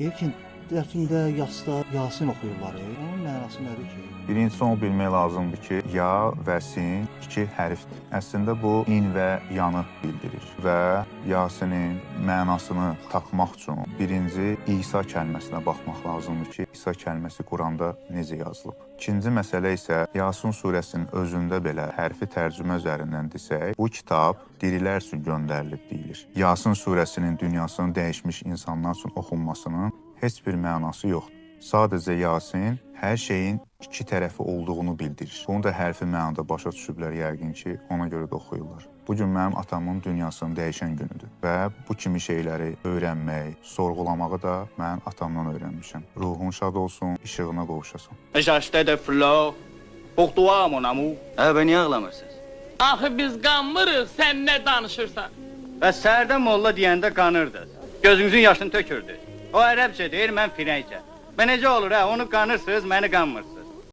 Deyir ki, dəfində, yasda Yasin oxuyurlar. Onun mənası nədir ki? Birincisi onu bilmək lazımdır ki, ya və sin iki hərfdir. Əslində bu in və yanı bildirir və Yasinin mənasını tapmaq üçün birinci İsa kəlməsinə baxmaq lazımdır ki, İsa kəlməsi Quranda necə yazılıb. İkinci məsələ isə Yasin surəsinin özündə belə hərfi tərcümə üzərindən desək, bu kitab dirilər üçün göndərilib deyilir. Yasin surəsinin dünyasını dəyişmiş insanlar üçün oxunmasının heç bir mənası yoxdur. Sadəcə Yasin hər şeyin iki tərəfi olduğunu bildirir. Bunu da hərfi mənada başa düşüblər yəqin ki, ona görə də oxuyurlar. Bugün mənim atamın dünyasını dəyişən günüdür və bu kimi şeyləri öyrənmək, sorğulamağı da mən atamdan öyrənmişəm. Ruhun şad olsun, işığına qovuşasan. J'achetais de fleurs pour toi, mon amour. Abi niyə ağlamırsınız? Axı biz qanmırıq, sən nə danışırsan? Bəs səhərdə molla deyəndə qanırdınız. Gözünüzün yaşını tökürdü. O ərəbcə deyir, mən firəngcə. Və necə olur, hə? Onu qanırsınız, məni qanmırsınız.